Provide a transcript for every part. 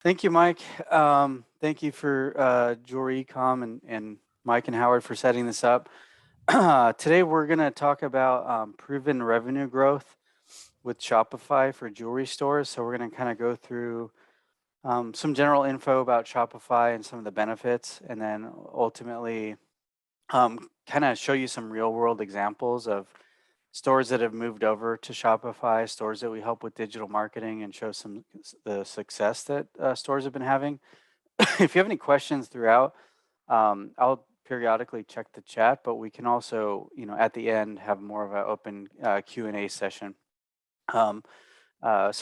Thank you, Mike. Thank you for Jory Ecom and Mike and Howard for setting this up. Today, we're going to talk about proven revenue growth with Shopify for jewelry stores. So we're going to kind of go through some general info about Shopify and some of the benefits, and then ultimately kind of show you some real world examples of stores that have moved over to Shopify, stores that we help with digital marketing, and show some the success that stores have been having. If you have any questions throughout, I'll periodically check the chat, but we can also, at the end, have more of an open Q&A session. So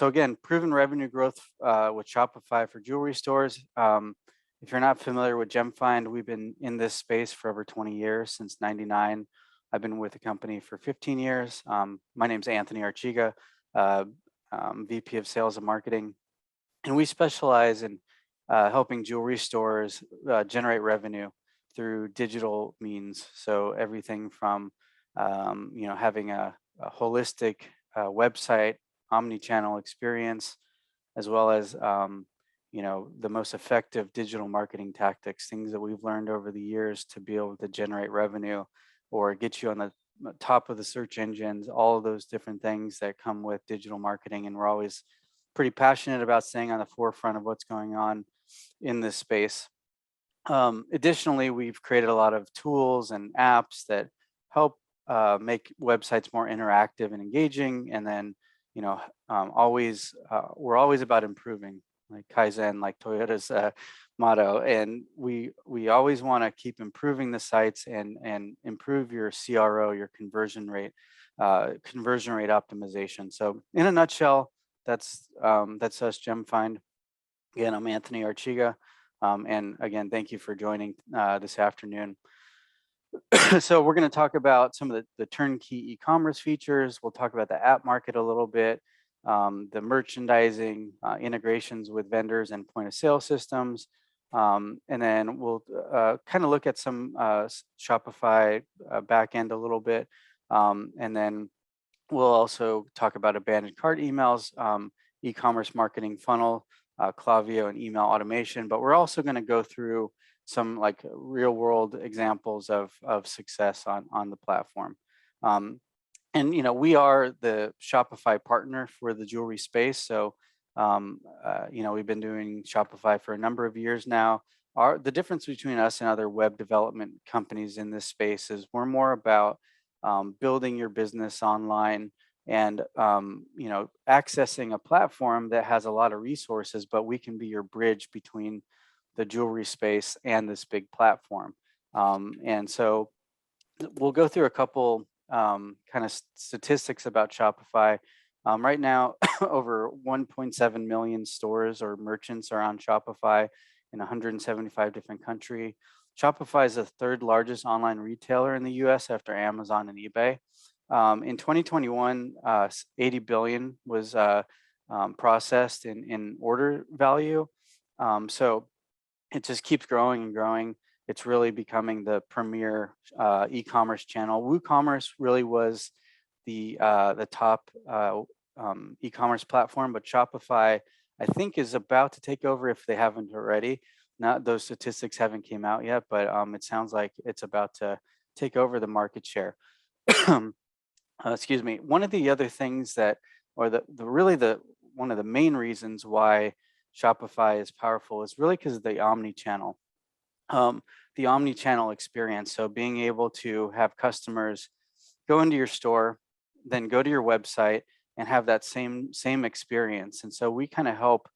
again, proven revenue growth with Shopify for jewelry stores. If you're not familiar with GemFind, we've been in this space for over 20 years, since '99. I've been with the company for 15 years. My name's Anthony Archiga, uh, VP of Sales and Marketing, and we specialize in helping jewelry stores generate revenue through digital means. So everything from having a holistic website, Omni Channel experience, as well as the most effective digital marketing tactics, things that we've learned over the years to be able to generate revenue or get you on the top of the search engines, all of those different things that come with digital marketing. And we're always pretty passionate about staying on the forefront of what's going on in this space. Additionally, we've created a lot of tools and apps that help make websites more interactive and engaging. And then, we're always about improving, like Kaizen, like Toyota's motto. And we always want to keep improving the sites and improve your CRO, your conversion rate optimization. So, in a nutshell, that's us, GemFind. Again, I'm Anthony Archiga. And again, thank you for joining this afternoon. So we're going to talk about some of the turnkey e-commerce features. We'll talk about the app market a little bit, the merchandising, integrations with vendors and point of sale systems. And then we'll kind of look at some Shopify backend a little bit. And then we'll also talk about abandoned cart emails, e-commerce marketing funnel, Klaviyo and email automation. But we're also going to go through some like real world examples of success on the platform. And we are the Shopify partner for the jewelry space. So we've been doing Shopify for a number of years now. The difference between us and other web development companies in this space is we're more about building your business online and accessing a platform that has a lot of resources, but we can be your bridge between the jewelry space and this big platform. And so we'll go through a couple kind of statistics about Shopify. Right now, over 1.7 million stores or merchants are on Shopify in 175 different countries. Shopify is the third largest online retailer in the US after Amazon and eBay. In 2021, 80 billion was processed in order value. So it just keeps growing and growing. It's really becoming the premier e-commerce channel. WooCommerce really was the top e-commerce platform, but Shopify, I think, is about to take over if they haven't already. Not those statistics haven't came out yet, but it sounds like it's about to take over the market share. Excuse me. One of the other things that, or one of the main reasons why Shopify is powerful is really because of the Omni Channel. The Omni Channel experience. So being able to have customers go into your store, then go to your website and have that same experience. And so we kind of help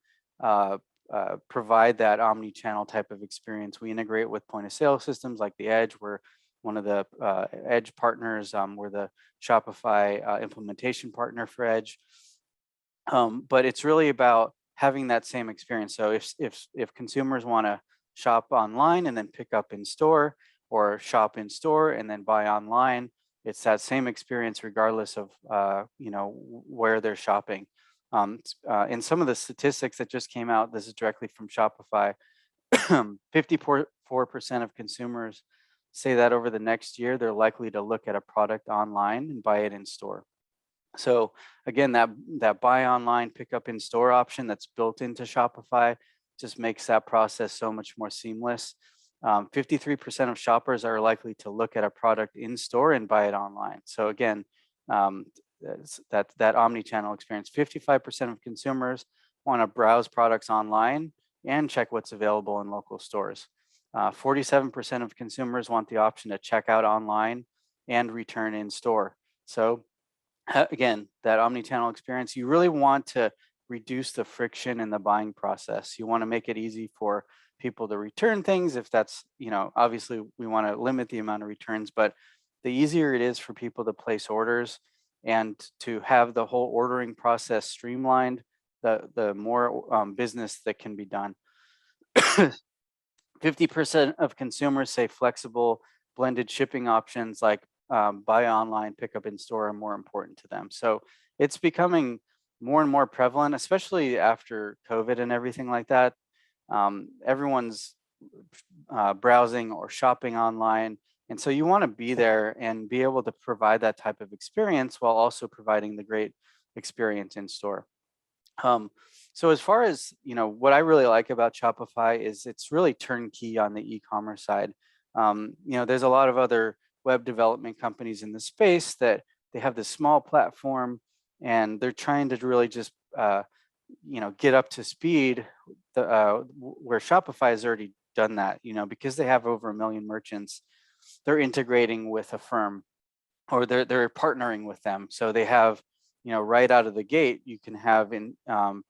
provide that Omni Channel type of experience. We integrate with point of sale systems like the Edge. We're one of the Edge partners. We're the Shopify implementation partner for Edge. But it's really about having that same experience. So if consumers want to shop online and then pick up in store, or shop in store and then buy online, it's that same experience regardless of where they're shopping. And some of the statistics that just came out, this is directly from Shopify. 54% of consumers say that over the next year they're likely to look at a product online and buy it in store. So again, that buy online, pick up in store option that's built into Shopify just makes that process so much more seamless. 53% of shoppers are likely to look at a product in store and buy it online. So again, um, that omni-channel experience. 55% of consumers want to browse products online and check what's available in local stores. 47% of consumers want the option to check out online and return in store. So again, that omni-channel experience, you really want to reduce the friction in the buying process. You want to make it easy for people to return things. If that's, obviously we want to limit the amount of returns, but the easier it is for people to place orders and to have the whole ordering process streamlined, the more business that can be done. 50% of consumers say flexible blended shipping options like buy online, pick up in store are more important to them. So it's becoming more and more prevalent, especially after COVID and everything like that. Everyone's browsing or shopping online. And so you want to be there and be able to provide that type of experience while also providing the great experience in store. So as far as what I really like about Shopify is it's really turnkey on the e-commerce side. There's a lot of other web development companies in the space that they have this small platform and they're trying to really just get up to speed where Shopify has already done that. Because they have over 1 million merchants, they're integrating with a firm or they're partnering with them. So they have right out of the gate, you can have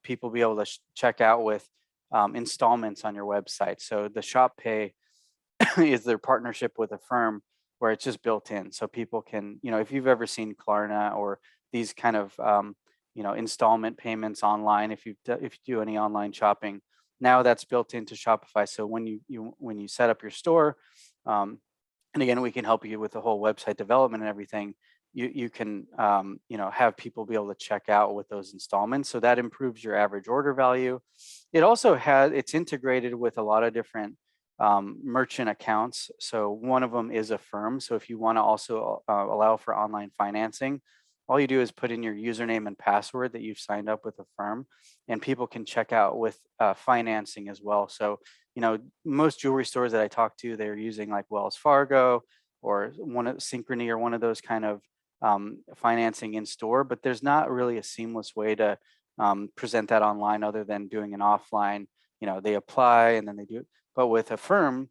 people be able to check out with installments on your website. So the Shop Pay is their partnership with a firm where it's just built in. So people can, if you've ever seen Klarna or these kind of, installment payments online, if you do any online shopping, now that's built into Shopify. So when you set up your store, and again, we can help you with the whole website development and everything. You can have people be able to check out with those installments, so that improves your average order value. It also it's integrated with a lot of different merchant accounts. So one of them is a firm. So if you want to also allow for online financing, all you do is put in your username and password that you've signed up with a firm, and people can check out with financing as well. So most jewelry stores that I talk to, they're using like Wells Fargo or one of Synchrony or one of those kind of financing in store, but there's not really a seamless way to present that online other than doing an offline. They apply and then they do it. But with a firm,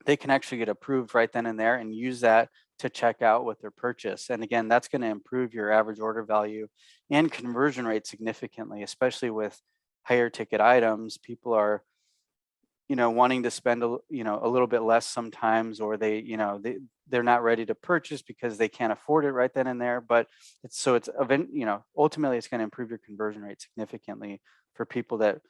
they can actually get approved right then and there and use that to check out with their purchase. And again, that's going to improve your average order value and conversion rate significantly, especially with higher ticket items. People are wanting to spend a little bit less sometimes, or they're not ready to purchase because they can't afford it right then and there. But ultimately it's going to improve your conversion rate significantly for people that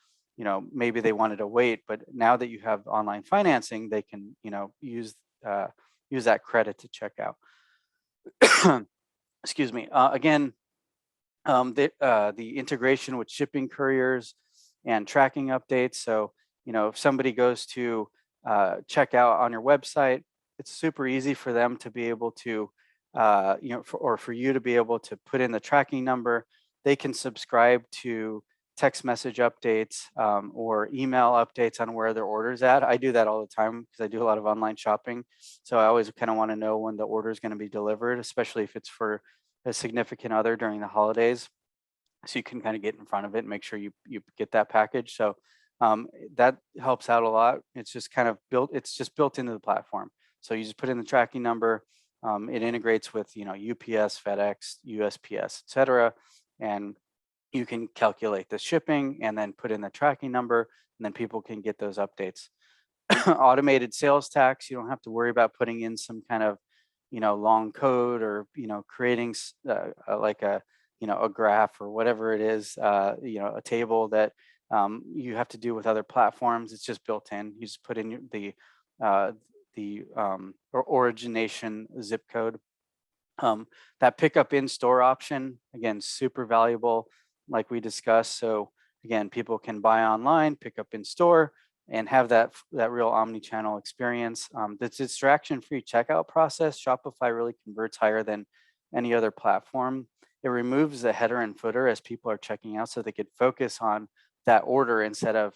maybe they wanted to wait, but now that you have online financing, they can use that credit to check out. Excuse me. Again, the integration with shipping couriers and tracking updates. So if somebody goes to check out on your website, it's super easy for them to be able to, for you to be able to put in the tracking number. They can subscribe to text message updates or email updates on where their order's at. I do that all the time because I do a lot of online shopping. So I always kind of want to know when the order is going to be delivered, especially if it's for a significant other during the holidays. So you can kind of get in front of it and make sure you get that package. So that helps out a lot. It's just built into the platform. So you just put in the tracking number. It integrates with UPS, FedEx, USPS, etc. And you can calculate the shipping and then put in the tracking number, and then people can get those updates. Automated sales tax, you don't have to worry about putting in some kind of long code or creating like a graph or whatever it is, a table that you have to do with other platforms. It's just built in. You just put in the origination zip code. That pickup in store option, again, super valuable, like we discussed. So again, people can buy online, pick up in store, and have that real omni-channel experience. The distraction-free checkout process, Shopify really converts higher than any other platform. It removes the header and footer as people are checking out, so they could focus on that order instead of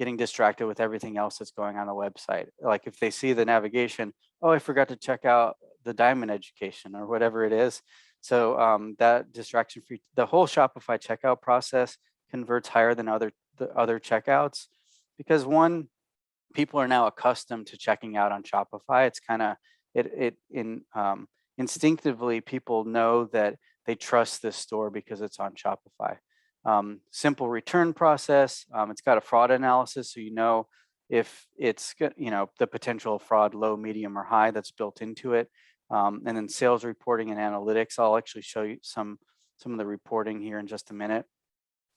getting distracted with everything else that's going on the website. Like if they see the navigation, oh, I forgot to check out the diamond education or whatever it is. So that distraction free, the whole Shopify checkout process converts higher than the other checkouts because one, people are now accustomed to checking out on Shopify. It's kind of instinctively people know that they trust this store because it's on Shopify. Simple return process. It's got a fraud analysis, so you know if it's the potential of fraud, low, medium, or high that's built into it. And then sales reporting and analytics. I'll actually show you some of the reporting here in just a minute.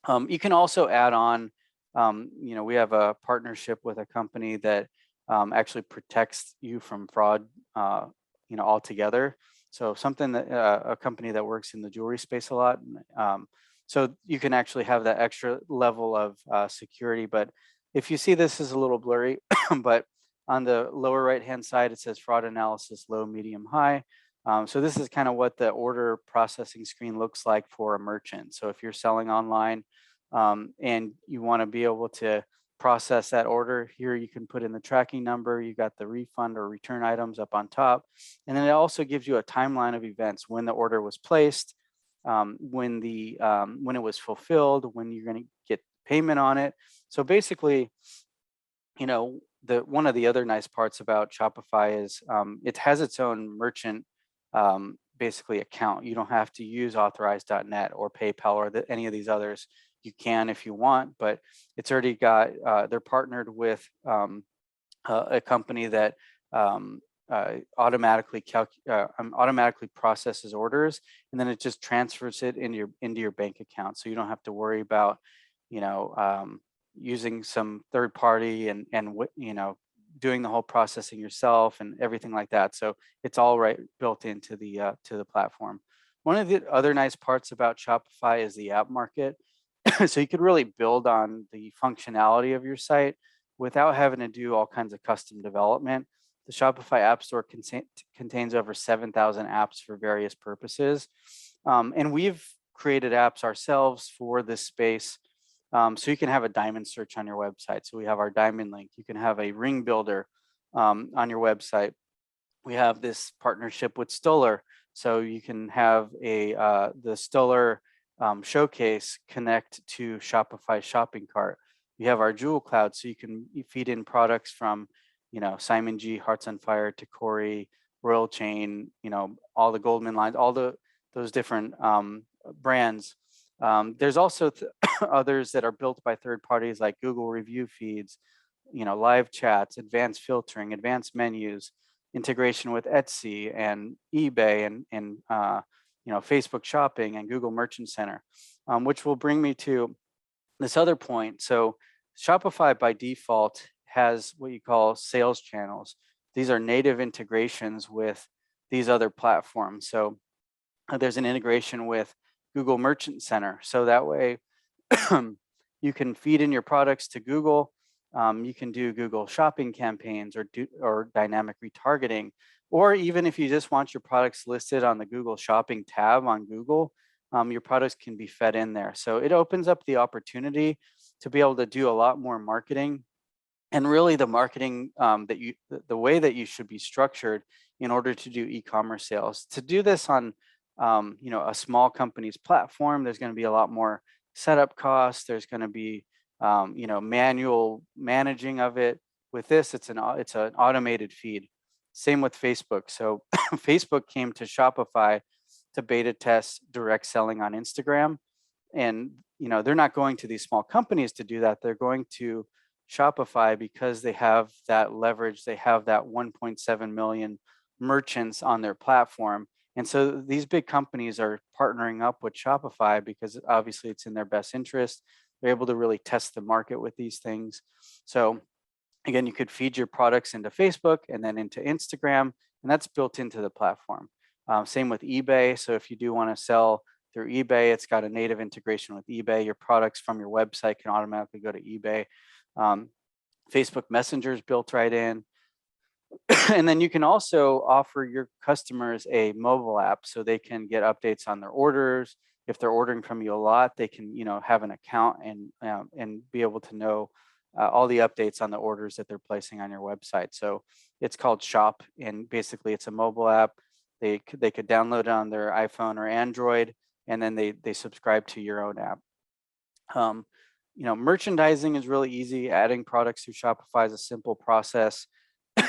You can also add on, we have a partnership with a company that actually protects you from fraud, altogether. So something that a company that works in the jewelry space a lot. So you can actually have that extra level of security. But if you see this is a little blurry, but on the lower right-hand side, it says fraud analysis, low, medium, high. So this is kind of what the order processing screen looks like for a merchant. So if you're selling online and you want to be able to process that order, here you can put in the tracking number, you got the refund or return items up on top. And then it also gives you a timeline of events, when the order was placed, when it was fulfilled, when you're going to get payment on it. So basically, one of the other nice parts about Shopify is it has its own merchant basically account. You don't have to use authorize.net or PayPal or any of these others. You can if you want, but it's already got, they're partnered with a company that automatically processes orders, and then it just transfers it into your bank account. So you don't have to worry about, using some third party and doing the whole processing yourself and everything like that. So it's all built into the platform. One of the other nice parts about Shopify is the app market. So you could really build on the functionality of your site without having to do all kinds of custom development. The Shopify App Store contains over 7,000 apps for various purposes. And we've created apps ourselves for this space. So you can have a diamond search on your website. So we have our diamond link. You can have a ring builder on your website. We have this partnership with Stoller. So you can have the Stoller showcase connect to Shopify shopping cart. We have our Jewel Cloud, so you can feed in products from, Simon G, Hearts on Fire, Tacori, Royal Chain, all the Goldman lines, all those different brands. There's also others that are built by third parties like Google review feeds, live chats, advanced filtering, advanced menus, integration with Etsy and eBay and Facebook shopping and Google Merchant Center, which will bring me to this other point. So Shopify by default has what you call sales channels. These are native integrations with these other platforms. So there's an integration with Google Merchant Center. So that way you can feed in your products to Google. You can do Google shopping campaigns or dynamic retargeting. Or even if you just want your products listed on the Google shopping tab on Google, your products can be fed in there. So it opens up the opportunity to be able to do a lot more marketing. And really the marketing the way that you should be structured in order to do e-commerce sales. To do this on a small company's platform, there's going to be a lot more setup costs. There's going to be manual managing of it. With this, it's an automated feed. Same with Facebook. So Facebook came to Shopify to beta test direct selling on Instagram. And they're not going to these small companies to do that. They're going to Shopify because they have that leverage. They have that 1.7 million merchants on their platform. And so these big companies are partnering up with Shopify because obviously it's in their best interest. They're able to really test the market with these things. So again, you could feed your products into Facebook and then into Instagram, and that's built into the platform. Same with eBay. So if you do want to sell through eBay, it's got a native integration with eBay. Your products from your website can automatically go to eBay. Facebook Messenger is built right in. And then you can also offer your customers a mobile app so they can get updates on their orders. If they're ordering from you a lot, they can have an account and be able to know all the updates on the orders that they're placing on your website. So it's called Shop, and basically it's a mobile app. They could download it on their iPhone or Android, and then they subscribe to your own app. Um, Merchandising is really easy. Adding products through Shopify is a simple process.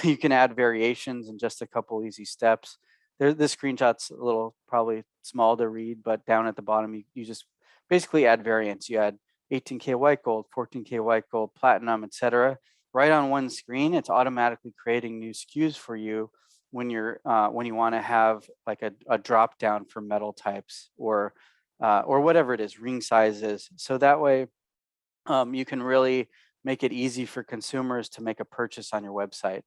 You can add variations in just a couple easy steps. This screenshot's a little probably small to read, but down at the bottom, you just basically add variants. You add 18K white gold, 14K white gold, platinum, etc. Right on one screen, it's automatically creating new SKUs for you when you want to have like a drop down for metal types or whatever it is, ring sizes. So that way, you can really make it easy for consumers to make a purchase on your website.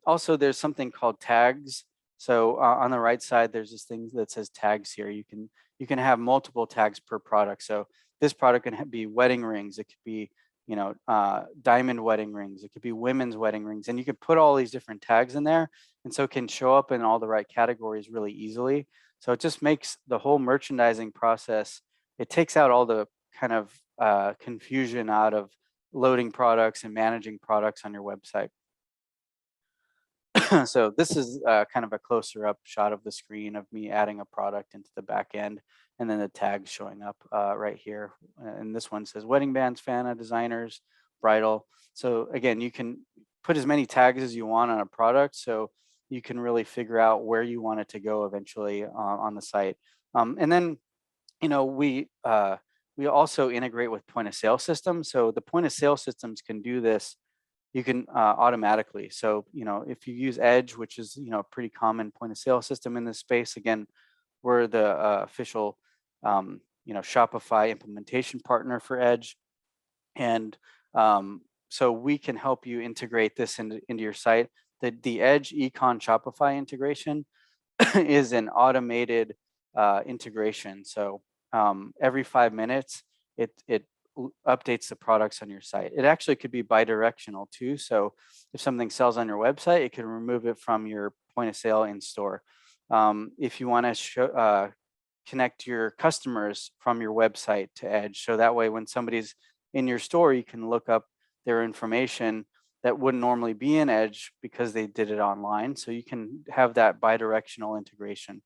Also, there's something called tags. So on the right side, there's this thing that says tags here. You can have multiple tags per product. So this product can be wedding rings. It could be diamond wedding rings. It could be women's wedding rings, and you could put all these different tags in there, and so it can show up in all the right categories really easily. So it just makes the whole merchandising process. It takes out all the kind of confusion out of loading products and managing products on your website. So this is kind of a closer up shot of the screen of me adding a product into the back end, and then the tags showing up right here. And this one says wedding bands, Fana, designers, bridal. So again, you can put as many tags as you want on a product, so you can really figure out where you want it to go eventually on the site. And then we also integrate with point of sale systems. So the point of sale systems can do this. You can automatically. So if you use Edge, which is a pretty common point of sale system in this space, again, we're the official Shopify implementation partner for Edge, and so we can help you integrate this into your site. The Edge Econ Shopify integration is an automated integration. So every 5 minutes, it updates the products on your site. It actually could be bi-directional too. So if something sells on your website, it can remove it from your point of sale in store. If you want to connect your customers from your website to Edge, so that way when somebody's in your store, you can look up their information that wouldn't normally be in Edge because they did it online. So you can have that bi-directional integration.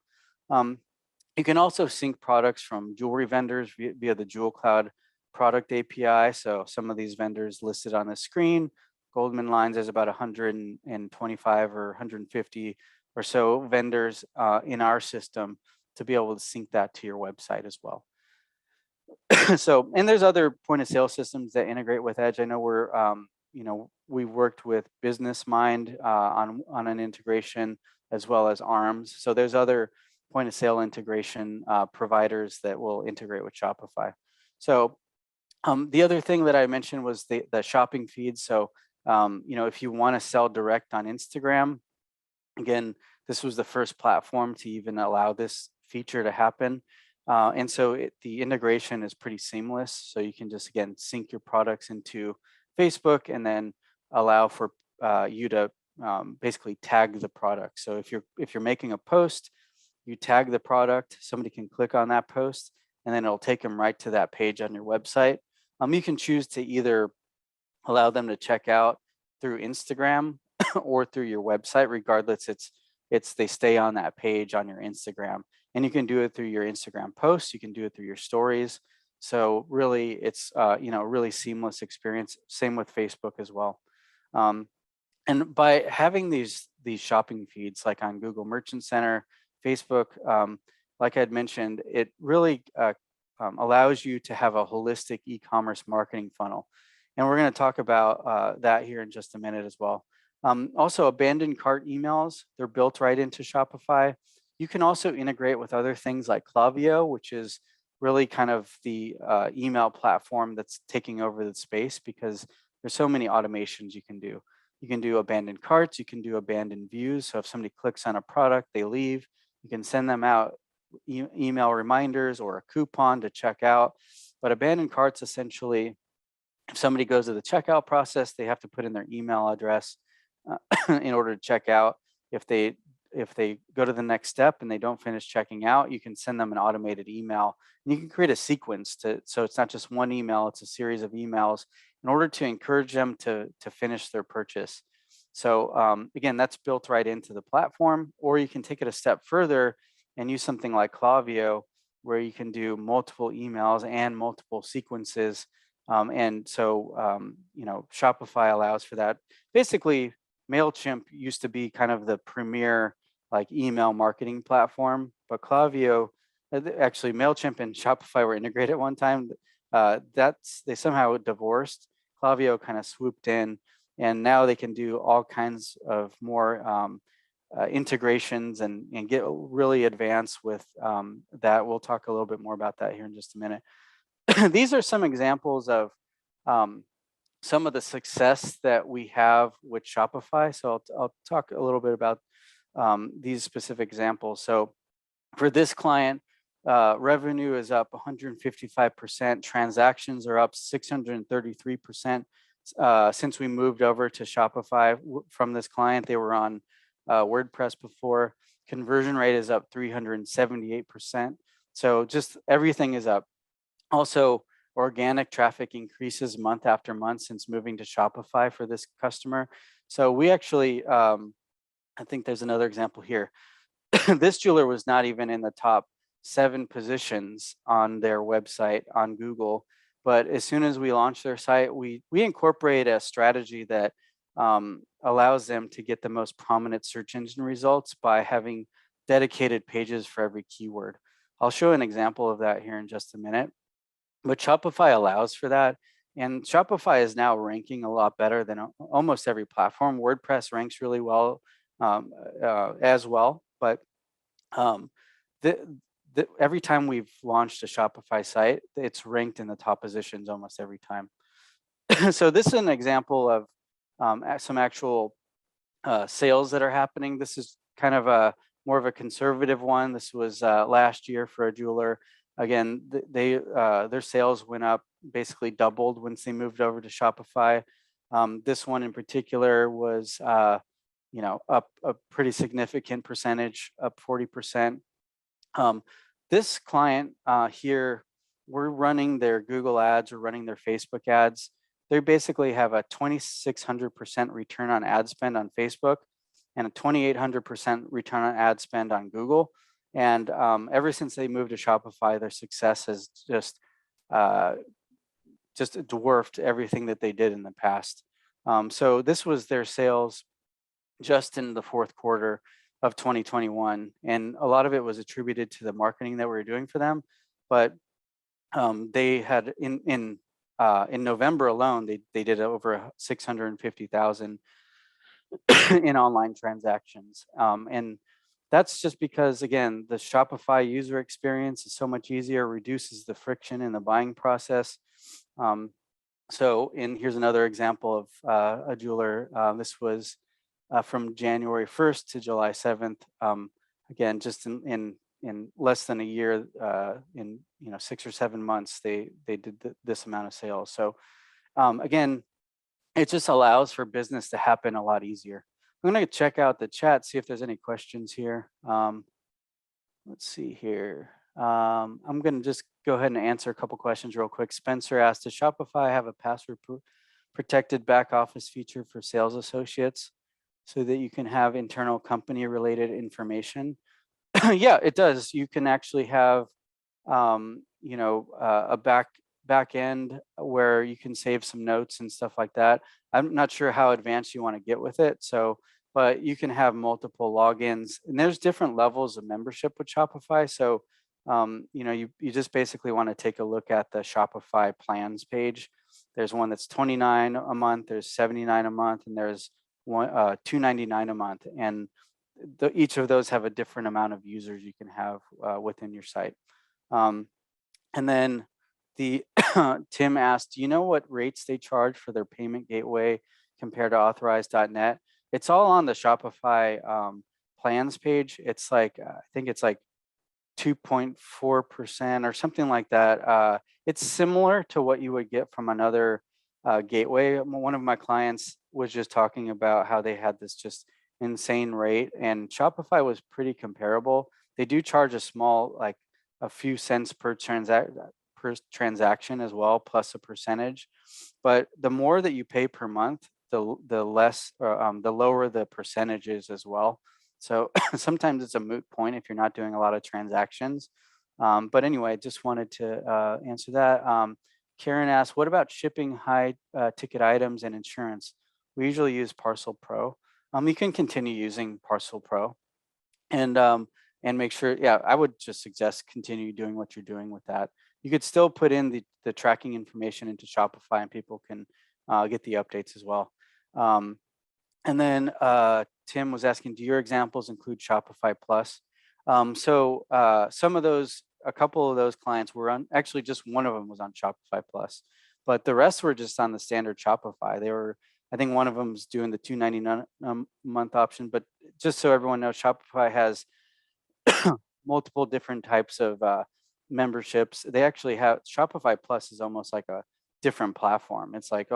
You can also sync products from jewelry vendors via the Jewel Cloud product API. So some of these vendors listed on the screen, Goldman Lines has about 125 or 150 or so vendors in our system to be able to sync that to your website as well. So, and there's other point of sale systems that integrate with Edge. I know we worked with Business Mind on an integration as well as ARMS. So there's other point of sale integration providers that will integrate with Shopify. So the other thing that I mentioned was the shopping feed. So if you want to sell direct on Instagram, again, this was the first platform to even allow this feature to happen. And so the integration is pretty seamless. So you can just, again, sync your products into Facebook and then allow for you to basically tag the product. So if you're making a post, you tag the product, somebody can click on that post, and then it'll take them right to that page on your website. You can choose to either allow them to check out through Instagram or through your website. Regardless, they stay on that page on your Instagram, and you can do it through your Instagram posts. You can do it through your stories. So really, it's a really seamless experience. Same with Facebook as well. And by having these shopping feeds like on Google Merchant Center, Facebook, like I'd mentioned, it really allows you to have a holistic e-commerce marketing funnel. And we're going to talk about that here in just a minute as well. Also, abandoned cart emails, they're built right into Shopify. You can also integrate with other things like Klaviyo, which is really kind of the email platform that's taking over the space because there's so many automations you can do. You can do abandoned carts, you can do abandoned views. So if somebody clicks on a product, they leave, you can send them out email reminders or a coupon to check out. But abandoned carts, essentially, if somebody goes to the checkout process, they have to put in their email address in order to check out. If they go to the next step and they don't finish checking out, you can send them an automated email, and you can create a sequence so it's not just one email, it's a series of emails, in order to encourage them to finish their purchase. So again, that's built right into the platform, or you can take it a step further and use something like Klaviyo, where you can do multiple emails and multiple sequences. Shopify allows for that. Basically, MailChimp used to be kind of the premier like email marketing platform, but Klaviyo, actually MailChimp and Shopify were integrated at one time. They somehow divorced. Klaviyo kind of swooped in, and now they can do all kinds of more integrations and get really advanced with that. We'll talk a little bit more about that here in just a minute. These are some examples of some of the success that we have with Shopify. So I'll talk a little bit about these specific examples. So for this client, revenue is up 155%. Transactions are up 633%. Since we moved over to Shopify from this client, they were on WordPress before. Conversion rate is up 378%. So just everything is up. Also, organic traffic increases month after month since moving to Shopify for this customer. So we actually, I think there's another example here. This jeweler was not even in the top 7 positions on their website on Google. But as soon as we launched their site, we incorporate a strategy that allows them to get the most prominent search engine results by having dedicated pages for every keyword. I'll show an example of that here in just a minute. But Shopify allows for that. And Shopify is now ranking a lot better than almost every platform. WordPress ranks really well as well. But every time we've launched a Shopify site, it's ranked in the top positions almost every time. So this is an example of some actual sales that are happening. This is kind of more of a conservative one. This was last year for a jeweler. Again, their sales went up, basically doubled once they moved over to Shopify. This one in particular was, up a pretty significant percentage, up 40%. This client here, we're running their Google ads, or running their Facebook ads. They basically have a 2,600% return on ad spend on Facebook and a 2,800% return on ad spend on Google. And ever since they moved to Shopify, their success has just dwarfed everything that they did in the past. So this was their sales just in the fourth quarter of 2021, and a lot of it was attributed to the marketing that we were doing for them. But they had in November alone, they did over 650,000 in online transactions, and that's just because, again, the Shopify user experience is so much easier, reduces the friction in the buying process. Here's another example of a jeweler. This was from January 1st to July 7th. Again, just in less than a year, in 6 or 7 months, they did this amount of sales. So again, it just allows for business to happen a lot easier. I'm going to check out the chat, see if there's any questions here. Let's see here. I'm going to just go ahead and answer a couple questions real quick. Spencer asked, does Shopify have a password protected back office feature for sales associates so that you can have internal company related information? Yeah, it does. You can actually have, a back end where you can save some notes and stuff like that. I'm not sure how advanced you want to get with it. But you can have multiple logins, and there's different levels of membership with Shopify. So, you just basically want to take a look at the Shopify plans page. There's one that's $29 a month, there's $79 a month, and there's one $299 a month. And each of those have a different amount of users you can have within your site. And then Tim asked, do you know what rates they charge for their payment gateway compared to authorized.net? It's all on the Shopify plans page. It's like, I think it's like 2.4% or something like that. It's similar to what you would get from another gateway. One of my clients was just talking about how they had this just insane rate, and Shopify was pretty comparable. They do charge a small, like a few cents per per transaction as well, plus a percentage. But the more that you pay per month, the less, the lower the percentages as well. So sometimes it's a moot point if you're not doing a lot of transactions. But anyway, just wanted to answer that. Karen asked, what about shipping high ticket items and insurance? We usually use Parcel Pro. You can continue using Parcel Pro, and make sure. Yeah, I would just suggest continue doing what you're doing with that. You could still put in the tracking information into Shopify, and people can get the updates as well. Um, and then Tim was asking, do your examples include Shopify Plus? So some of those, a couple of those clients were on, actually just one of them was on Shopify Plus, but the rest were just on the standard Shopify. They were, I think one of them was doing the $2.99 month option, but just so everyone knows, Shopify has multiple different types of memberships. They actually have, Shopify Plus is almost like a different platform. It's like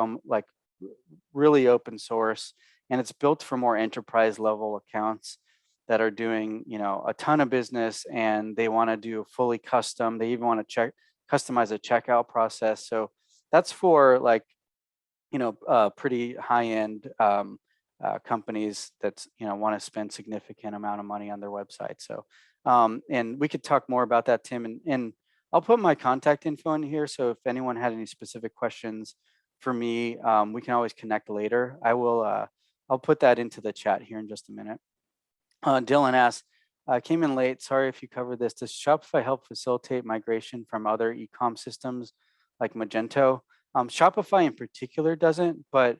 really open source, and it's built for more enterprise level accounts that are doing, a ton of business, and they want to do fully custom. They even want to customize a checkout process. So that's for like, pretty high end companies that want to spend significant amount of money on their website. So and we could talk more about that, Tim, and I'll put my contact info in here. So if anyone had any specific questions for me, we can always connect later. I'll put that into the chat here in just a minute. Dylan asks, came in late. Sorry if you covered this. Does Shopify help facilitate migration from other e-com systems like Magento? Shopify in particular doesn't, but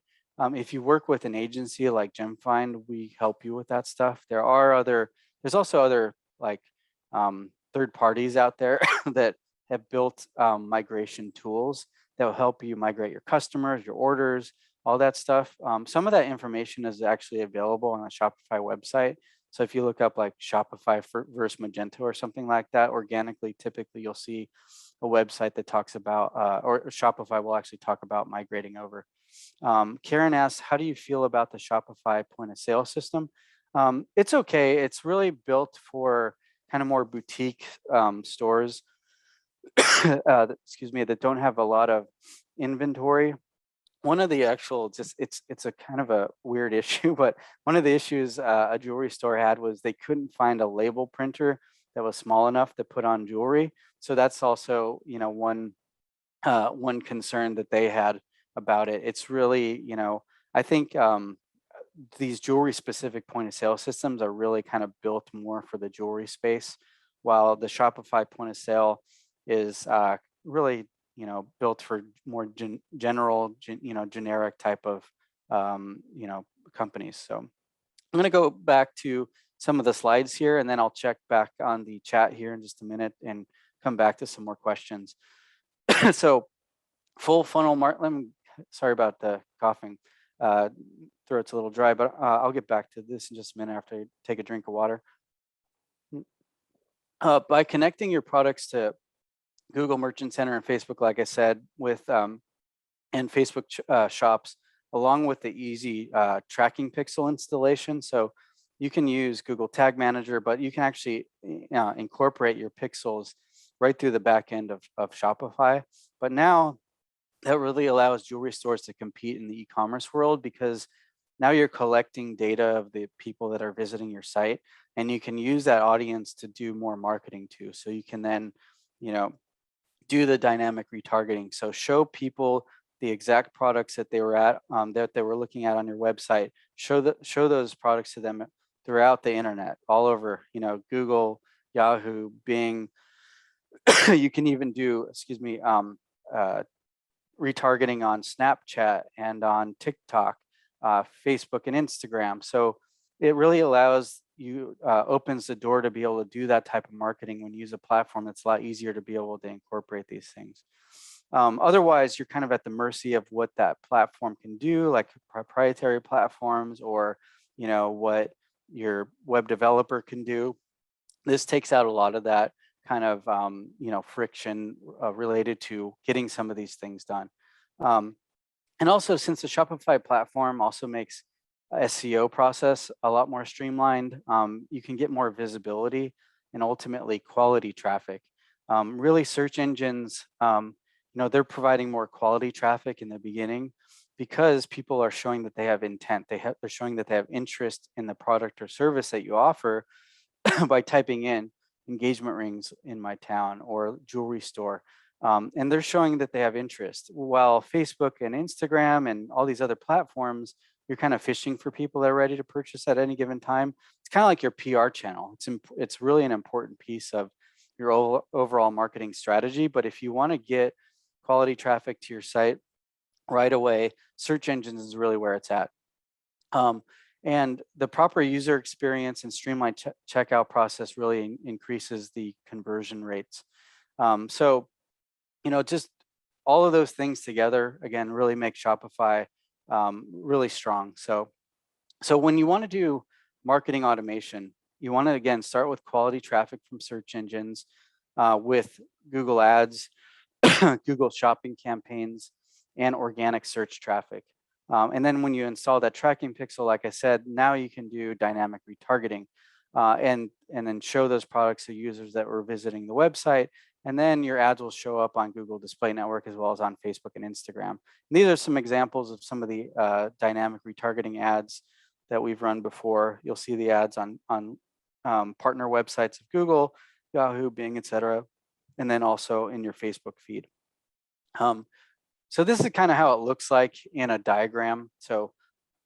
if you work with an agency like GemFind, we help you with that stuff. There's also other like third parties out there that have built migration tools that will help you migrate your customers, your orders, all that stuff. Some of that information is actually available on the Shopify website. So if you look up like Shopify versus Magento or something like that, organically, typically you'll see a website that talks about, or Shopify will actually talk about migrating over. Karen asks, how do you feel about the Shopify point of sale system? It's okay. It's really built for kind of more boutique stores, excuse me, that don't have a lot of inventory. One of the actual, it's a kind of a weird issue, but one of the issues a jewelry store had was they couldn't find a label printer that was small enough to put on jewelry. So that's also, one concern that they had about it. It's really, I think these jewelry specific point of sale systems are really kind of built more for the jewelry space, while the Shopify point of sale is really built for more general, generic type of companies. So I'm going to go back to some of the slides here, and then I'll check back on the chat here in just a minute and come back to some more questions. So full funnel sorry about the coughing. Throat's a little dry, but I'll get back to this in just a minute after I take a drink of water. By connecting your products to Google Merchant Center and Facebook, like I said, with and Facebook shops, along with the easy tracking pixel installation. So you can use Google Tag Manager, but you can actually incorporate your pixels right through the back end of Shopify. But now that really allows jewelry stores to compete in the e-commerce world, because now you're collecting data of the people that are visiting your site, and you can use that audience to do more marketing too. So you can then, do the dynamic retargeting. So show people the exact products that they were at, that they were looking at on your website. Show those products to them throughout the internet, all over, Google, Yahoo, Bing. You can even do, retargeting on Snapchat and on TikTok, Facebook and Instagram. So it really allows you, opens the door to be able to do that type of marketing when you use a platform that's a lot easier to be able to incorporate these things. Otherwise, you're kind of at the mercy of what that platform can do, like proprietary platforms, or what your web developer can do. This takes out a lot of that kind of friction related to getting some of these things done. And also, since the Shopify platform also makes SEO process a lot more streamlined, you can get more visibility and ultimately quality traffic. Really, search engines, they're providing more quality traffic in the beginning because people are showing that they have intent. They're showing that they have interest in the product or service that you offer by typing in engagement rings in my town or jewelry store. And they're showing that they have interest. While Facebook and Instagram and all these other platforms, you're kind of fishing for people that are ready to purchase at any given time. It's kind of like your PR channel. It's really an important piece of your overall marketing strategy. But if you want to get quality traffic to your site right away, search engines is really where it's at. And the proper user experience and streamlined checkout process really increases the conversion rates. So, just all of those things together, again, really make Shopify really strong. So when you want to do marketing automation, you want to, again, start with quality traffic from search engines with Google Ads, Google shopping campaigns, and organic search traffic. And then when you install that tracking pixel, like I said, now you can do dynamic retargeting and then show those products to users that were visiting the website. And then your ads will show up on Google Display Network as well as on Facebook and Instagram. And these are some examples of some of the dynamic retargeting ads that we've run before. You'll see the ads on partner websites of Google, Yahoo, Bing, etc., and then also in your Facebook feed. So this is kind of how it looks like in a diagram. So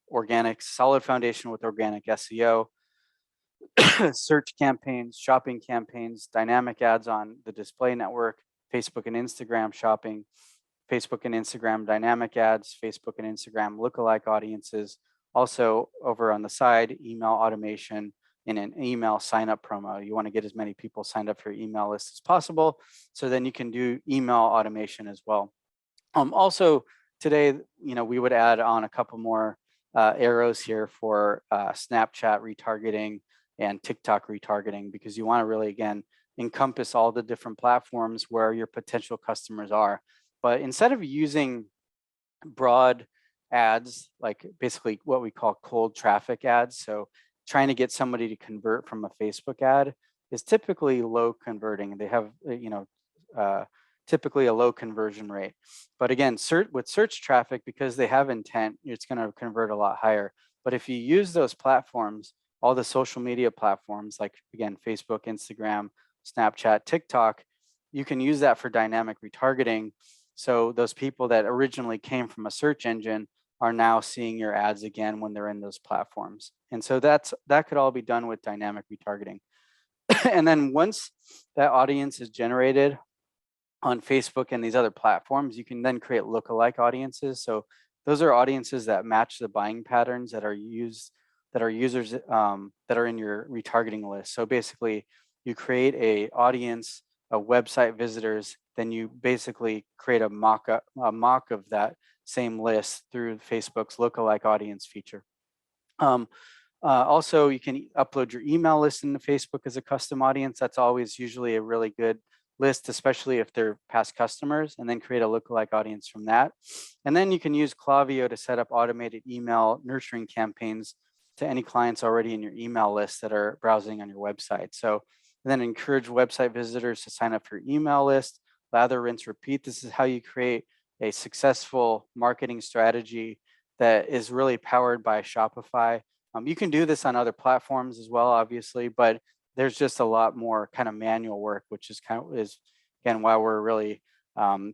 organic, solid foundation with organic SEO, search campaigns, shopping campaigns, dynamic ads on the display network, Facebook and Instagram shopping, Facebook and Instagram dynamic ads, Facebook and Instagram lookalike audiences. Also over on the side, email automation and an email sign up promo. You want to get as many people signed up for your email list as possible. So then you can do email automation as well. Also today, we would add on a couple more arrows here for Snapchat retargeting and TikTok retargeting, because you want to really, again, encompass all the different platforms where your potential customers are. But instead of using broad ads, like basically what we call cold traffic ads, so trying to get somebody to convert from a Facebook ad is typically low converting. They have, typically a low conversion rate. But again, with search traffic, because they have intent, it's going to convert a lot higher. But if you use those platforms, all the social media platforms, like, again, Facebook, Instagram, Snapchat, TikTok, you can use that for dynamic retargeting. So those people that originally came from a search engine are now seeing your ads again when they're in those platforms. And so that could all be done with dynamic retargeting. And then once that audience is generated on Facebook and these other platforms, you can then create lookalike audiences. So those are audiences that match the buying patterns that are users that are in your retargeting list. So basically, you create a audience of website visitors, then you basically create a mock of that same list through Facebook's lookalike audience feature. Also, you can upload your email list into Facebook as a custom audience. That's always usually a really good list, especially if they're past customers, and then create a lookalike audience from that. And then you can use Klaviyo to set up automated email nurturing campaigns to any clients already in your email list that are browsing on your website. So then encourage website visitors to sign up for your email list, lather, rinse, repeat. This is how you create a successful marketing strategy that is really powered by Shopify. You can do this on other platforms as well, obviously, but there's just a lot more kind of manual work, which is again why we're really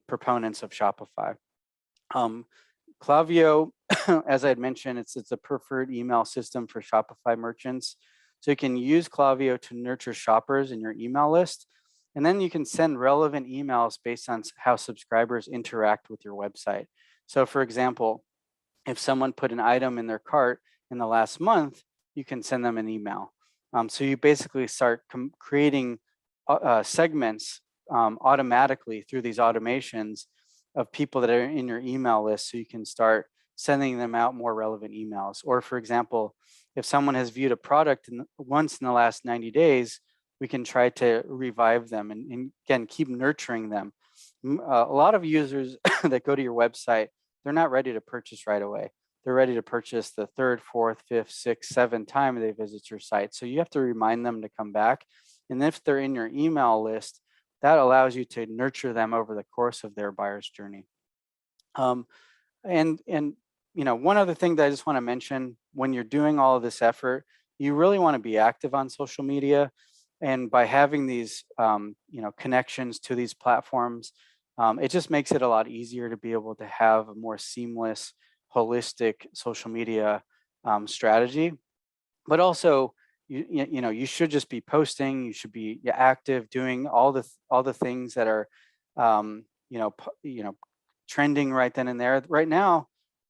proponents of Shopify. Klaviyo, as I had mentioned, it's a preferred email system for Shopify merchants. So you can use Klaviyo to nurture shoppers in your email list, and then you can send relevant emails based on how subscribers interact with your website. So for example, if someone put an item in their cart in the last month, you can send them an email. So you basically start creating segments automatically through these automations of people that are in your email list, so you can start sending them out more relevant emails. Or for example, if someone has viewed a product once in the last 90 days, we can try to revive them and again, keep nurturing them. A lot of users that go to your website, they're not ready to purchase right away. They're ready to purchase the third, fourth, fifth, sixth, seventh time they visit your site. So you have to remind them to come back. And if they're in your email list, that allows you to nurture them over the course of their buyer's journey. Um, and one other thing that I just want to mention, when you're doing all of this effort, you really want to be active on social media. And by having these connections to these platforms, it just makes it a lot easier to be able to have a more seamless, holistic social media strategy. But also, you should just be posting. You should be active, doing all the things that are um, trending right then and there. Right now,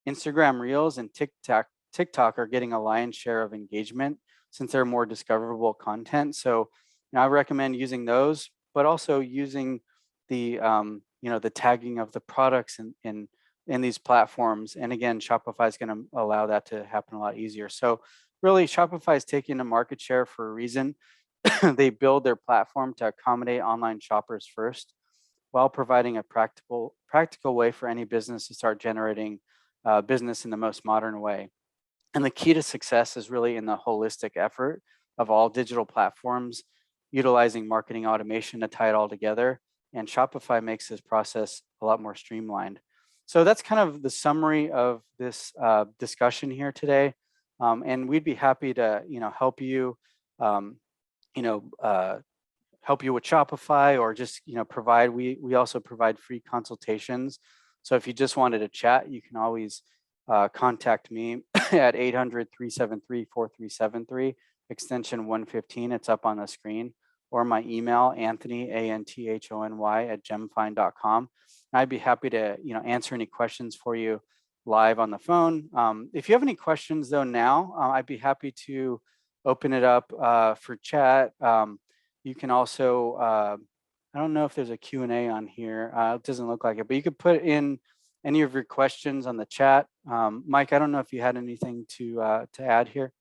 Instagram Reels and TikTok are getting a lion's share of engagement since they're more discoverable content. So I recommend using those, but also using the tagging of the products in these platforms. And again, Shopify is going to allow that to happen a lot easier. So really, Shopify is taking a market share for a reason. They build their platform to accommodate online shoppers first, while providing a practical way for any business to start generating business in the most modern way. And the key to success is really in the holistic effort of all digital platforms, utilizing marketing automation to tie it all together. And Shopify makes this process a lot more streamlined. So that's kind of the summary of this discussion here today. And we'd be happy to, help you, um, you know, uh, help you with Shopify, or just provide. We also provide free consultations. So if you just wanted to chat, you can always contact me at 800-373-4373, extension 115. It's up on the screen, or my email, Anthony, ANTHONY at gemfind.com. I'd be happy to answer any questions for you live on the phone. If you have any questions though now, I'd be happy to open it up for chat. You can also, I don't know if there's a Q&A on here. It doesn't look like it, but you could put in any of your questions on the chat. Mike, I don't know if you had anything to add here.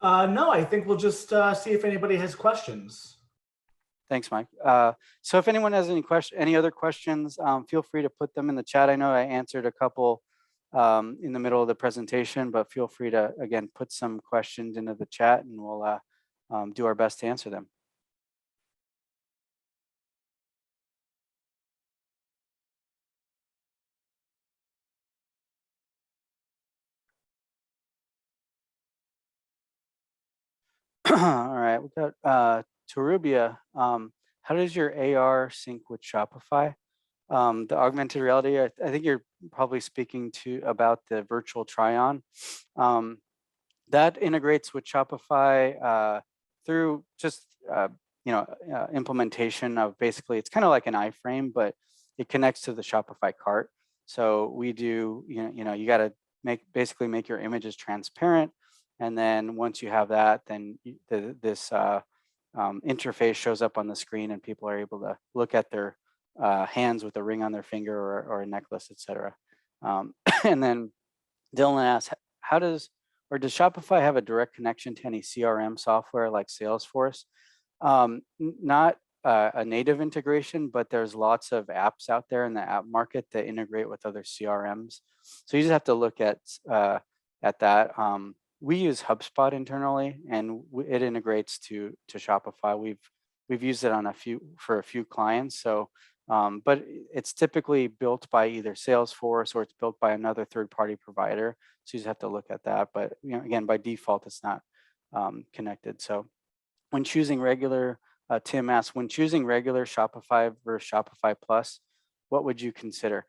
No, I think we'll just see if anybody has questions. Thanks, Mike. So if anyone has any other questions, feel free to put them in the chat. I know I answered a couple in the middle of the presentation, but feel free to, again, put some questions into the chat, and we'll do our best to answer them. All right, we got Tarubia. How does your AR sync with Shopify? The augmented reality, I think you're probably speaking about the virtual try-on. That integrates with Shopify through just implementation of, basically, it's kind of like an iframe, but it connects to the Shopify cart. So we do, you got to basically make your images transparent, and then once you have that, then this interface shows up on the screen, and people are able to look at their hands with a ring on their finger, or a necklace, etc. And then Dylan asks, does Shopify have a direct connection to any CRM software like Salesforce? Not a native integration, but there's lots of apps out there in the app market that integrate with other CRMs. So you just have to look at that. We use HubSpot internally, and it integrates to Shopify. We've used it on for a few clients. So, but it's typically built by either Salesforce, or it's built by another third-party provider. So you just have to look at that. But again, by default, it's not connected. So when choosing regular, Tim asks, when choosing regular Shopify versus Shopify Plus, what would you consider?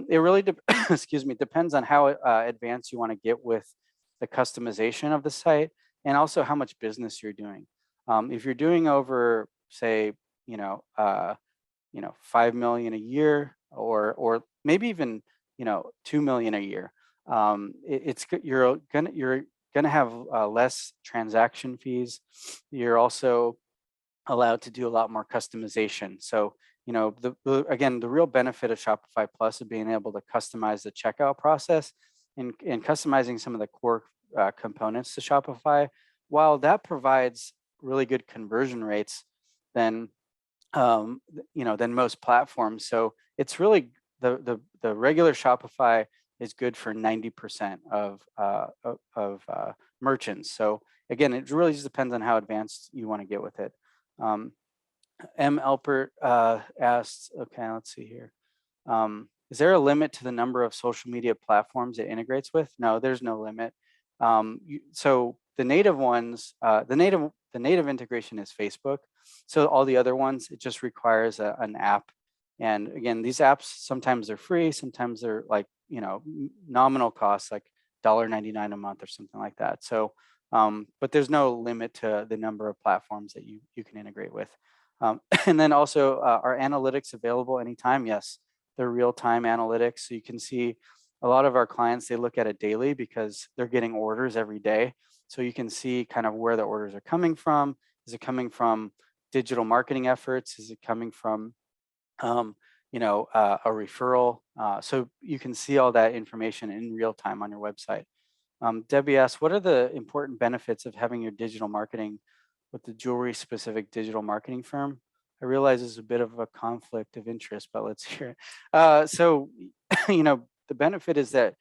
It really excuse me, depends on how advanced you want to get with the customization of the site, and also how much business you're doing. If you're doing over, say, 5 million a year, or maybe even 2 million a year, you're gonna have less transaction fees. You're also allowed to do a lot more customization. So again, the real benefit of Shopify Plus is being able to customize the checkout process, and customizing some of the core components to Shopify. While that provides really good conversion rates than most platforms. So it's really the regular Shopify is good for 90% of merchants. So again, it really just depends on how advanced you want to get with it. M. Alpert asks, okay, let's see here. Is there a limit to the number of social media platforms it integrates with? No, there's no limit. So the native ones, the native integration is Facebook. So all the other ones, it just requires an app. And again, these apps sometimes they're free, sometimes they're like nominal costs, like $1.99 a month or something like that. So, but there's no limit to the number of platforms that you can integrate with. And then also, are analytics available anytime? Yes, they're real-time analytics. So you can see a lot of our clients, they look at it daily because they're getting orders every day. So you can see kind of where the orders are coming from. Is it coming from digital marketing efforts? Is it coming from a referral? So you can see all that information in real time on your website. Debbie asks, what are the important benefits of having your digital marketing with the jewelry specific digital marketing firm? I realize there's a bit of a conflict of interest, but let's hear it. So, the benefit is that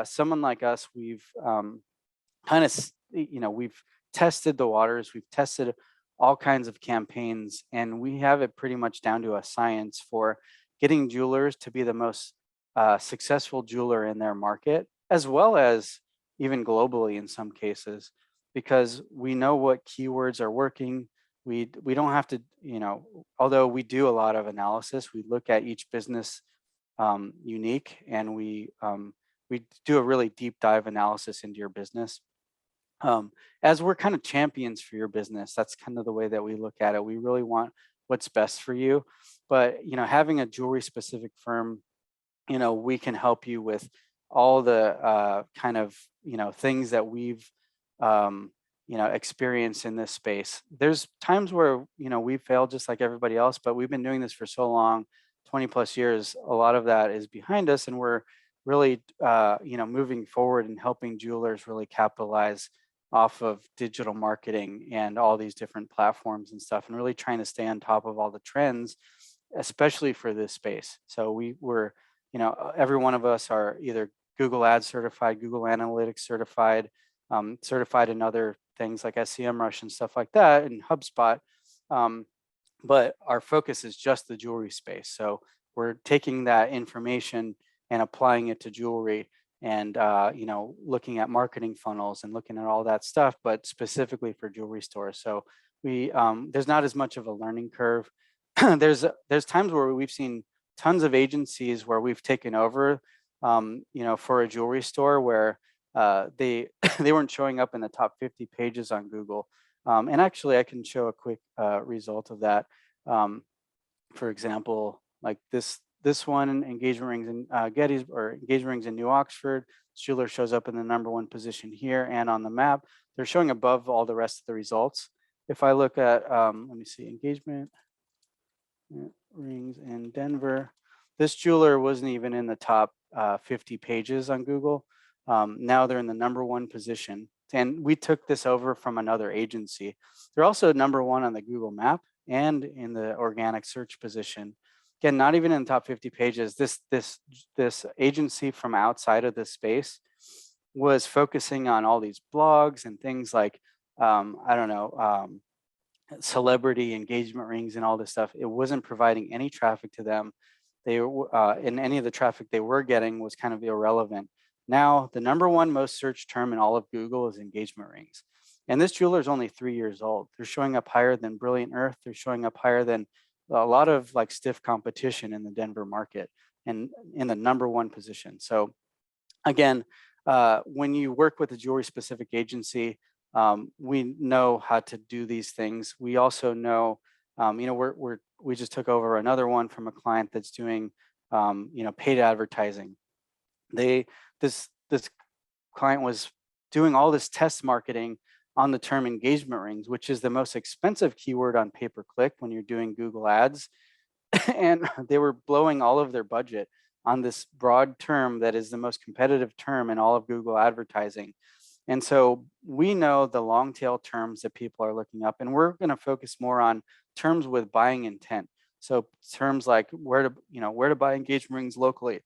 someone like us, we've kind of, we've tested the waters, we've tested all kinds of campaigns, and we have it pretty much down to a science for getting jewelers to be the most successful jeweler in their market, as well as even globally in some cases, because we know what keywords are working. We don't have to, although we do a lot of analysis, we look at each business unique, and we do a really deep dive analysis into your business. As we're kind of champions for your business, that's kind of the way that we look at it. We really want what's best for you, but having a jewelry specific firm, we can help you with all the kind of things that we've experienced in this space. There's times where we failed just like everybody else, but we've been doing this for so long, 20 plus years. A lot of that is behind us, and we're really moving forward and helping jewelers really capitalize off of digital marketing and all these different platforms and stuff, and really trying to stay on top of all the trends, especially for this space. So we're every one of us are either Google Ads certified, Google Analytics certified, certified in other things like SEMrush and stuff like that, and HubSpot. But our focus is just the jewelry space. So we're taking that information and applying it to jewelry, and looking at marketing funnels and looking at all that stuff, but specifically for jewelry stores. So there's not as much of a learning curve. there's times where we've seen tons of agencies where we've taken over, for a jewelry store where they they weren't showing up in the top 50 pages on Google. And actually, I can show a quick result of that. For example, like this one, engagement rings in Getty's, or engagement rings in New Oxford. Jeweler shows up in the #1 position here and on the map. They're showing above all the rest of the results. If I look at, let me see, engagement rings in Denver, this jeweler wasn't even in the top 50 pages on Google. Now they're in the #1 position. And we took this over from another agency. They're also #1 on the Google map and in the organic search position. Again, not even in the top 50 pages. This agency from outside of this space was focusing on all these blogs and things like, I don't know, celebrity engagement rings and all this stuff. It wasn't providing any traffic to them. They and any of the traffic they were getting was kind of irrelevant. Now, the #1 most searched term in all of Google is engagement rings. And this jeweler is only 3 years old. They're showing up higher than Brilliant Earth. They're showing up higher than a lot of like stiff competition in the Denver market, and in the #1 position. So again, when you work with a jewelry specific agency, we know how to do these things. We also know, we just took over another one from a client that's doing, paid advertising. This client was doing all this test marketing on the term engagement rings, which is the most expensive keyword on pay-per-click when you're doing Google Ads. And they were blowing all of their budget on this broad term that is the most competitive term in all of Google advertising. And so we know the long tail terms that people are looking up, and we're going to focus more on terms with buying intent. So terms like where to buy engagement rings locally,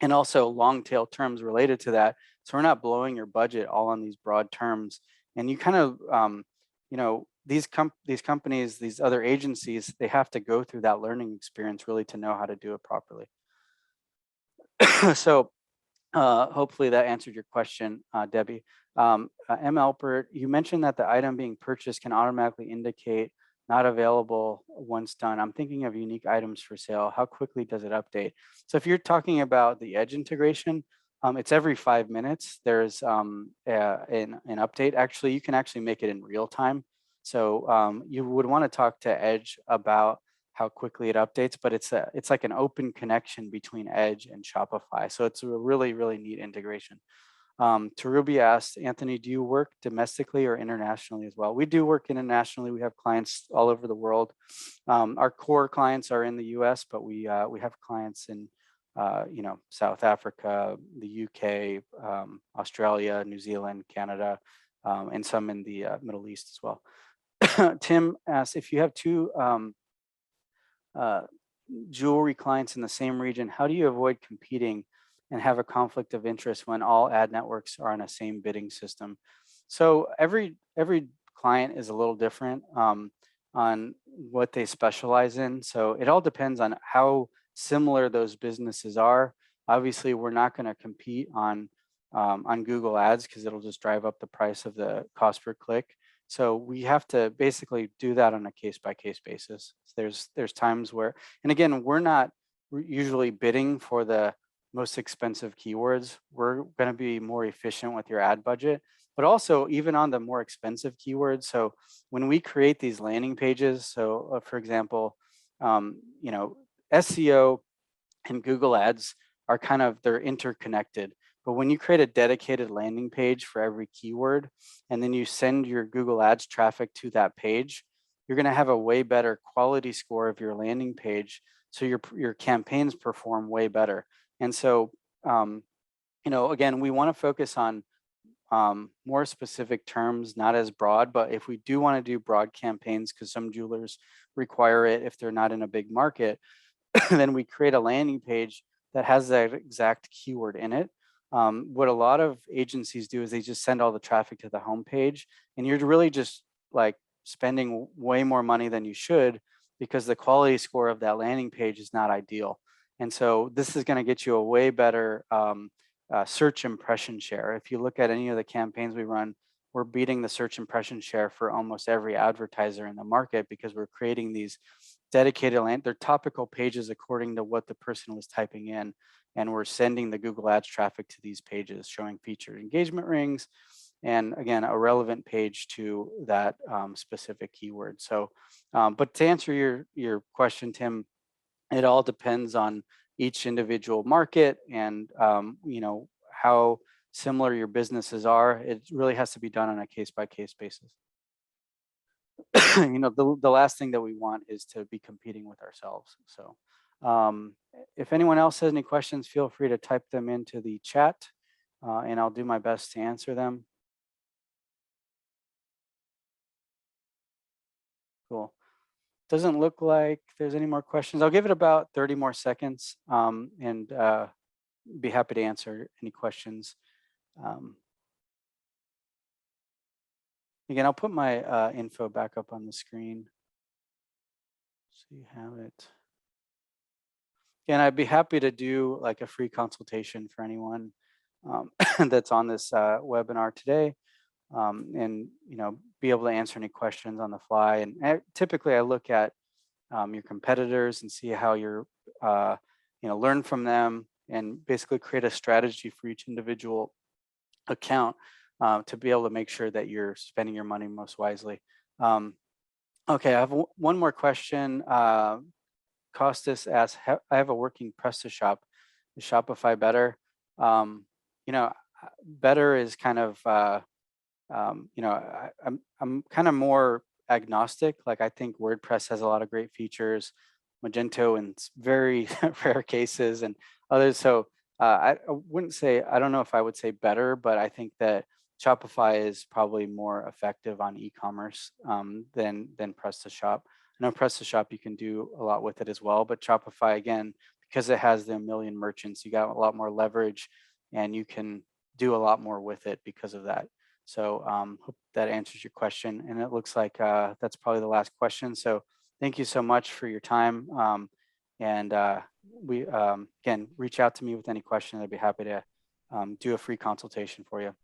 and also long tail terms related to that. So we're not blowing your budget all on these broad terms. And you kind of, these companies, these other agencies, they have to go through that learning experience really to know how to do it properly. So hopefully that answered your question, Debbie. M. Alpert, you mentioned that the item being purchased can automatically indicate not available once done. I'm thinking of unique items for sale. How quickly does it update? So if you're talking about the Edge integration, it's every 5 minutes. There's an update. Actually, you can actually make it in real time. So you would want to talk to Edge about how quickly it updates, but it's like an open connection between Edge and Shopify. So it's a really, really neat integration. Tarubi asked, Anthony, do you work domestically or internationally as well? We do work internationally. We have clients all over the world. Our core clients are in the US, but we have clients in South Africa, the UK, Australia, New Zealand, Canada, and some in the Middle East as well. Tim asked, if you have two jewelry clients in the same region, how do you avoid competing and have a conflict of interest when all ad networks are on a same bidding system? So every client is a little different on what they specialize in. So it all depends on how similar those businesses are. Obviously, we're not going to compete on Google Ads because it'll just drive up the price of the cost per click. So we have to basically do that on a case by case basis. There's times where, and again, we're not usually bidding for the most expensive keywords. We're going to be more efficient with your ad budget, but also even on the more expensive keywords. So when we create these landing pages, so for example, SEO and Google Ads are they're interconnected. But when you create a dedicated landing page for every keyword, and then you send your Google Ads traffic to that page, you're going to have a way better quality score of your landing page. So your campaigns perform way better. And so, again, we want to focus on more specific terms, not as broad, but if we do want to do broad campaigns, because some jewelers require it if they're not in a big market, then we create a landing page that has that exact keyword in it. What a lot of agencies do is they just send all the traffic to the homepage, and you're really just like spending way more money than you should because the quality score of that landing page is not ideal. And so this is going to get you a way better search impression share. If you look at any of the campaigns we run, we're beating the search impression share for almost every advertiser in the market because we're creating these dedicated they're topical pages according to what the person was typing in, and we're sending the Google Ads traffic to these pages showing featured engagement rings and again a relevant page to that specific keyword. So but to answer your question, Tim, it all depends on each individual market and how similar your businesses are. It really has to be done on a case by case basis. The last thing that we want is to be competing with ourselves. So if anyone else has any questions, feel free to type them into the chat and I'll do my best to answer them. Cool. Doesn't look like there's any more questions. I'll give it about 30 more seconds and be happy to answer any questions. Again, I'll put my info back up on the screen so you have it. And I'd be happy to do like a free consultation for anyone that's on this webinar today, and be able to answer any questions on the fly. And typically, I look at your competitors and see how you're, learn from them, and basically create a strategy for each individual account to be able to make sure that you're spending your money most wisely. Okay, I have one more question. Costas asks, I have a working PrestaShop. Is Shopify better? Better is kind of, I'm kind of more agnostic. Like I think WordPress has a lot of great features, Magento in very rare cases, and others. So I wouldn't say, I don't know if I would say better, but I think that Shopify is probably more effective on e-commerce than PrestaShop. I know PrestaShop, you can do a lot with it as well, but Shopify, again, because it has the 1 million merchants, you got a lot more leverage and you can do a lot more with it because of that. So hope that answers your question. And it looks like that's probably the last question. So thank you so much for your time. And we again, reach out to me with any question. I'd be happy to do a free consultation for you.